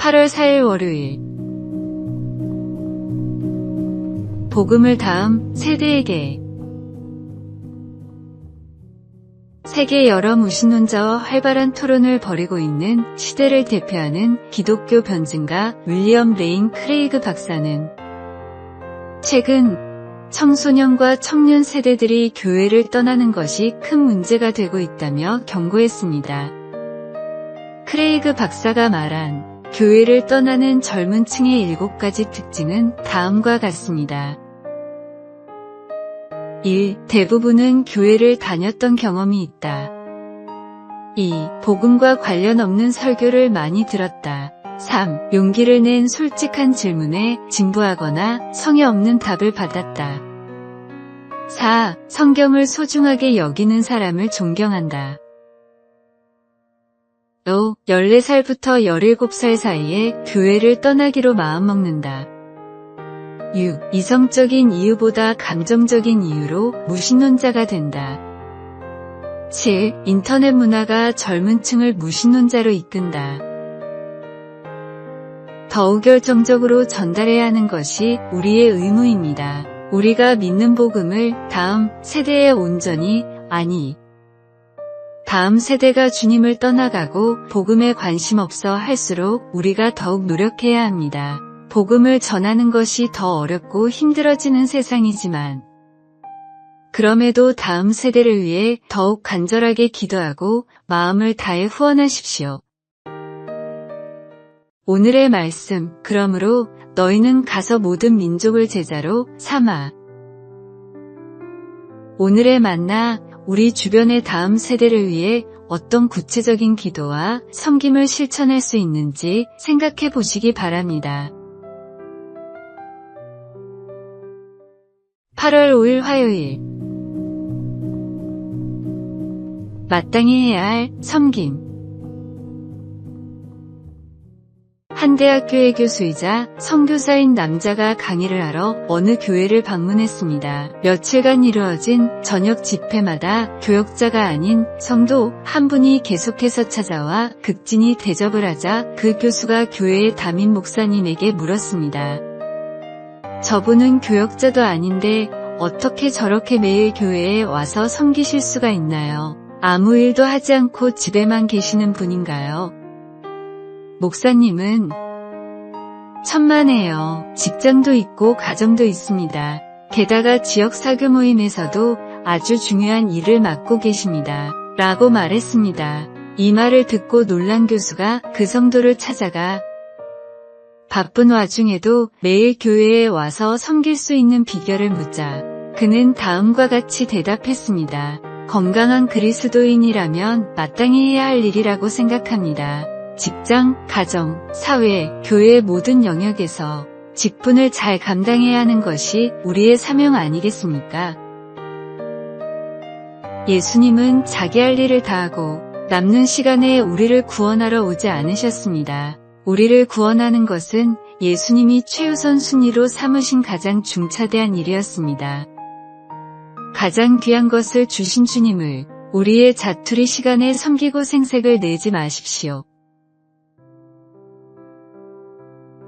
8월 4일 월요일. 복음을 다음 세대에게. 세계 여러 무신론자와 활발한 토론을 벌이고 있는 시대를 대표하는 기독교 변증가 윌리엄 레인 크레이그 박사는 최근 청소년과 청년 세대들이 교회를 떠나는 것이 큰 문제가 되고 있다며 경고했습니다. 크레이그 박사가 말한 교회를 떠나는 젊은 층의 7가지 특징은 다음과 같습니다. 1. 대부분은 교회를 다녔던 경험이 있다. 2. 복음과 관련 없는 설교를 많이 들었다. 3. 용기를 낸 솔직한 질문에 진부하거나 성의 없는 답을 받았다. 4. 성경을 소중하게 여기는 사람을 존경한다. 5. 14살부터 17살 사이에 교회를 떠나기로 마음먹는다. 6. 이성적인 이유보다 감정적인 이유로 무신론자가 된다. 7. 인터넷 문화가 젊은 층을 무신론자로 이끈다. 더욱 결정적으로 전달해야 하는 것이 우리의 의무입니다. 우리가 믿는 복음을 다음 세대에 온전히, 다음 세대가 주님을 떠나가고 복음에 관심 없어 할수록 우리가 더욱 노력해야 합니다. 복음을 전하는 것이 더 어렵고 힘들어지는 세상이지만 그럼에도 다음 세대를 위해 더욱 간절하게 기도하고 마음을 다해 후원하십시오. 오늘의 말씀, 그러므로 너희는 가서 모든 민족을 제자로 삼아. 오늘의 만나, 우리 주변의 다음 세대를 위해 어떤 구체적인 기도와 섬김을 실천할 수 있는지 생각해 보시기 바랍니다. 8월 5일 화요일. 마땅히 해야 할 섬김. 한 대학교의 교수이자 선교사인 남자가 강의를 하러 어느 교회를 방문했습니다. 며칠간 이루어진 저녁 집회마다 교역자가 아닌 성도 한 분이 계속해서 찾아와 극진히 대접을 하자 그 교수가 교회의 담임 목사님에게 물었습니다. 저분은 교역자도 아닌데 어떻게 저렇게 매일 교회에 와서 섬기실 수가 있나요? 아무 일도 하지 않고 집에만 계시는 분인가요? 목사님은 천만에요. 직장도 있고 가정도 있습니다. 게다가 지역 사교 모임에서도 아주 중요한 일을 맡고 계십니다. 라고 말했습니다. 이 말을 듣고 놀란 교수가 그 성도를 찾아가 바쁜 와중에도 매일 교회에 와서 섬길 수 있는 비결을 묻자 그는 다음과 같이 대답했습니다. 건강한 그리스도인이라면 마땅히 해야 할 일이라고 생각합니다. 직장, 가정, 사회, 교회의 모든 영역에서 직분을 잘 감당해야 하는 것이 우리의 사명 아니겠습니까? 예수님은 자기 할 일을 다하고 남는 시간에 우리를 구원하러 오지 않으셨습니다. 우리를 구원하는 것은 예수님이 최우선 순위로 삼으신 가장 중차대한 일이었습니다. 가장 귀한 것을 주신 주님을 우리의 자투리 시간에 섬기고 생색을 내지 마십시오.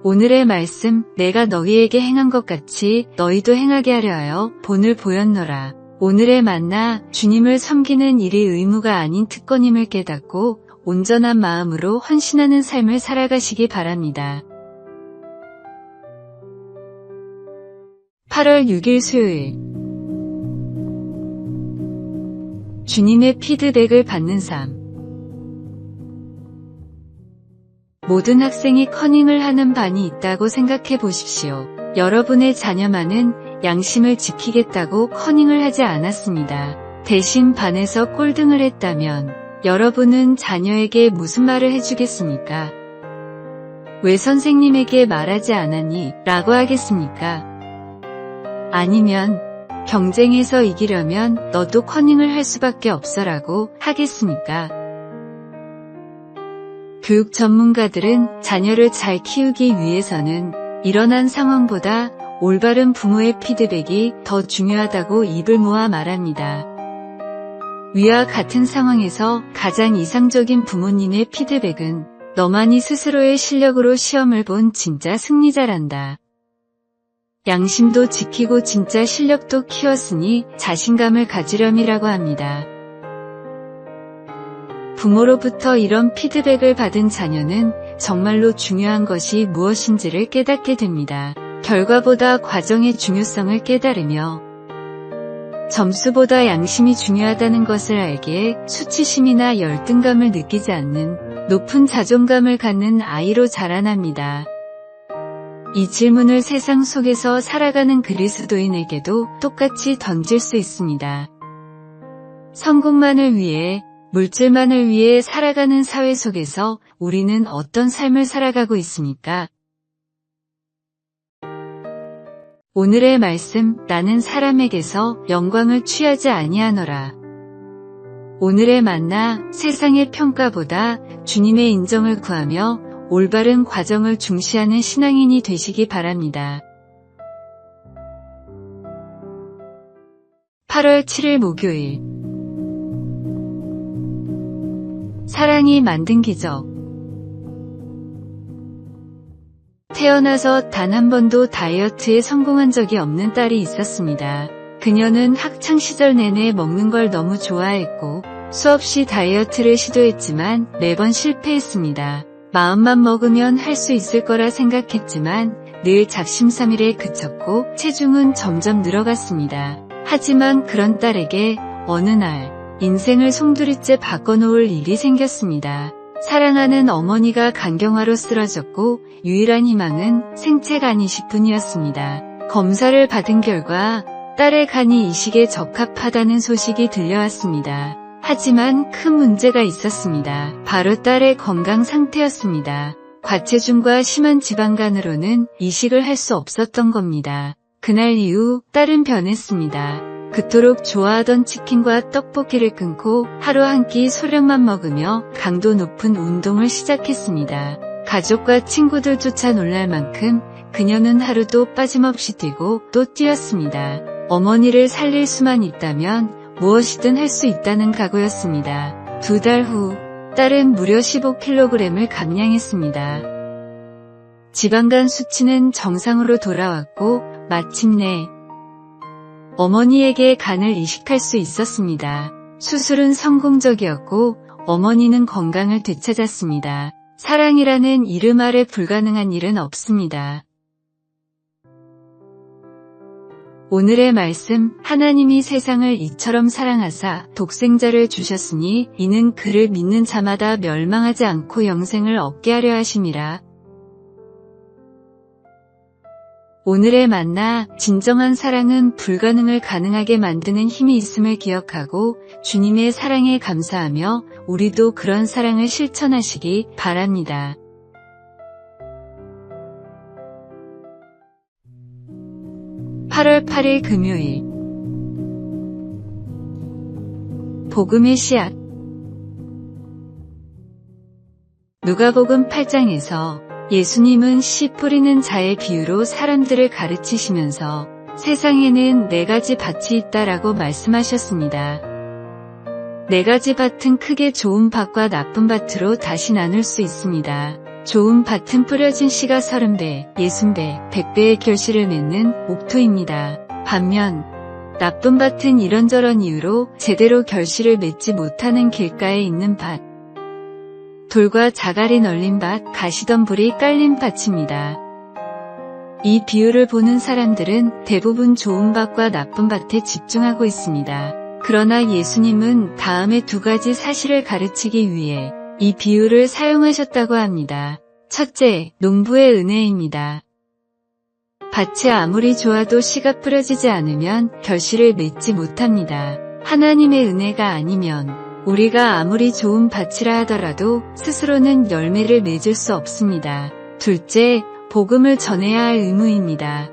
오늘의 말씀, 내가 너희에게 행한 것 같이 너희도 행하게 하려 하여 본을 보였노라. 오늘의 만나, 주님을 섬기는 일이 의무가 아닌 특권임을 깨닫고 온전한 마음으로 헌신하는 삶을 살아가시기 바랍니다. 8월 6일 수요일. 주님의 피드백을 받는 삶. 모든 학생이 커닝을 하는 반이 있다고 생각해 보십시오. 여러분의 자녀만은 양심을 지키겠다고 커닝을 하지 않았습니다. 대신 반에서 꼴등을 했다면 여러분은 자녀에게 무슨 말을 해주겠습니까? 왜 선생님에게 말하지 않았니? 라고 하겠습니까? 아니면 경쟁에서 이기려면 너도 커닝을 할 수밖에 없어라고 하겠습니까? 교육 전문가들은 자녀를 잘 키우기 위해서는 일어난 상황보다 올바른 부모의 피드백이 더 중요하다고 입을 모아 말합니다. 위와 같은 상황에서 가장 이상적인 부모님의 피드백은 너만이 스스로의 실력으로 시험을 본 진짜 승리자란다. 양심도 지키고 진짜 실력도 키웠으니 자신감을 가지렴이라고 합니다. 부모로부터 이런 피드백을 받은 자녀는 정말로 중요한 것이 무엇인지를 깨닫게 됩니다. 결과보다 과정의 중요성을 깨달으며 점수보다 양심이 중요하다는 것을 알기에 수치심이나 열등감을 느끼지 않는 높은 자존감을 갖는 아이로 자라납니다. 이 질문을 세상 속에서 살아가는 그리스도인에게도 똑같이 던질 수 있습니다. 성공만을 위해, 물질만을 위해 살아가는 사회 속에서 우리는 어떤 삶을 살아가고 있습니까? 오늘의 말씀, 나는 사람에게서 영광을 취하지 아니하노라. 오늘의 만나, 세상의 평가보다 주님의 인정을 구하며 올바른 과정을 중시하는 신앙인이 되시기 바랍니다. 8월 7일 목요일. 사랑이 만든 기적. 태어나서 단 한 번도 다이어트에 성공한 적이 없는 딸이 있었습니다. 그녀는 학창시절 내내 먹는 걸 너무 좋아했고 수없이 다이어트를 시도했지만 매번 실패했습니다. 마음만 먹으면 할 수 있을 거라 생각했지만 늘 작심삼일에 그쳤고 체중은 점점 늘어갔습니다. 하지만 그런 딸에게 어느 날 인생을 송두리째 바꿔놓을 일이 생겼습니다. 사랑하는 어머니가 간경화로 쓰러졌고 유일한 희망은 생체 간 이식뿐이었습니다. 검사를 받은 결과 딸의 간이 이식에 적합하다는 소식이 들려왔습니다. 하지만 큰 문제가 있었습니다. 바로 딸의 건강 상태였습니다. 과체중과 심한 지방간으로는 이식을 할 수 없었던 겁니다. 그날 이후 딸은 변했습니다. 그토록 좋아하던 치킨과 떡볶이를 끊고 하루 한 끼 소량만 먹으며 강도 높은 운동을 시작했습니다. 가족과 친구들조차 놀랄 만큼 그녀는 하루도 빠짐없이 뛰고 또 뛰었습니다. 어머니를 살릴 수만 있다면 무엇이든 할 수 있다는 각오였습니다. 2달 후 딸은 무려 15kg을 감량했습니다. 지방간 수치는 정상으로 돌아왔고 마침내 어머니에게 간을 이식할 수 있었습니다. 수술은 성공적이었고 어머니는 건강을 되찾았습니다. 사랑이라는 이름 아래 불가능한 일은 없습니다. 오늘의 말씀, 하나님이 세상을 이처럼 사랑하사 독생자를 주셨으니 이는 그를 믿는 자마다 멸망하지 않고 영생을 얻게 하려 하심이라. 오늘의 만나, 진정한 사랑은 불가능을 가능하게 만드는 힘이 있음을 기억하고 주님의 사랑에 감사하며 우리도 그런 사랑을 실천하시기 바랍니다. (8월 8일) 금요일. 복음의 씨앗. 누가복음 8장에서 예수님은 씨 뿌리는 자의 비유로 사람들을 가르치시면서 세상에는 4가지 밭이 있다라고 말씀하셨습니다. 4가지 밭은 크게 좋은 밭과 나쁜 밭으로 다시 나눌 수 있습니다. 좋은 밭은 뿌려진 씨가 30배, 60배, 100배의 결실을 맺는 옥토입니다. 반면 나쁜 밭은 이런저런 이유로 제대로 결실을 맺지 못하는 길가에 있는 밭, 돌과 자갈이 널린 밭, 가시덤불이 깔린 밭입니다. 이 비유를 보는 사람들은 대부분 좋은 밭과 나쁜 밭에 집중하고 있습니다. 그러나 예수님은 다음에 2가지 사실을 가르치기 위해 이 비유를 사용하셨다고 합니다. 첫째, 농부의 은혜입니다. 밭이 아무리 좋아도 씨가 뿌려지지 않으면 결실을 맺지 못합니다. 하나님의 은혜가 아니면 우리가 아무리 좋은 밭이라 하더라도 스스로는 열매를 맺을 수 없습니다. 둘째, 복음을 전해야 할 의무입니다.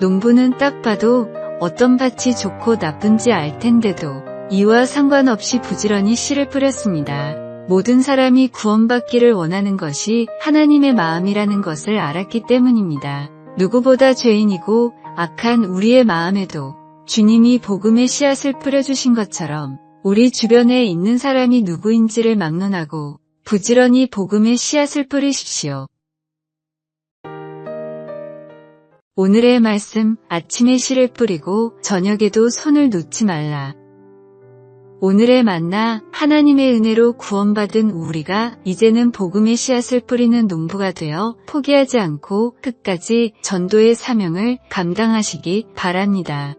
농부는 딱 봐도 어떤 밭이 좋고 나쁜지 알 텐데도 이와 상관없이 부지런히 씨를 뿌렸습니다. 모든 사람이 구원받기를 원하는 것이 하나님의 마음이라는 것을 알았기 때문입니다. 누구보다 죄인이고 악한 우리의 마음에도 주님이 복음의 씨앗을 뿌려주신 것처럼 우리 주변에 있는 사람이 누구인지를 막론하고 부지런히 복음의 씨앗을 뿌리십시오. 오늘의 말씀, 아침에 씨를 뿌리고 저녁에도 손을 놓지 말라. 오늘의 만나, 하나님의 은혜로 구원받은 우리가 이제는 복음의 씨앗을 뿌리는 농부가 되어 포기하지 않고 끝까지 전도의 사명을 감당하시기 바랍니다.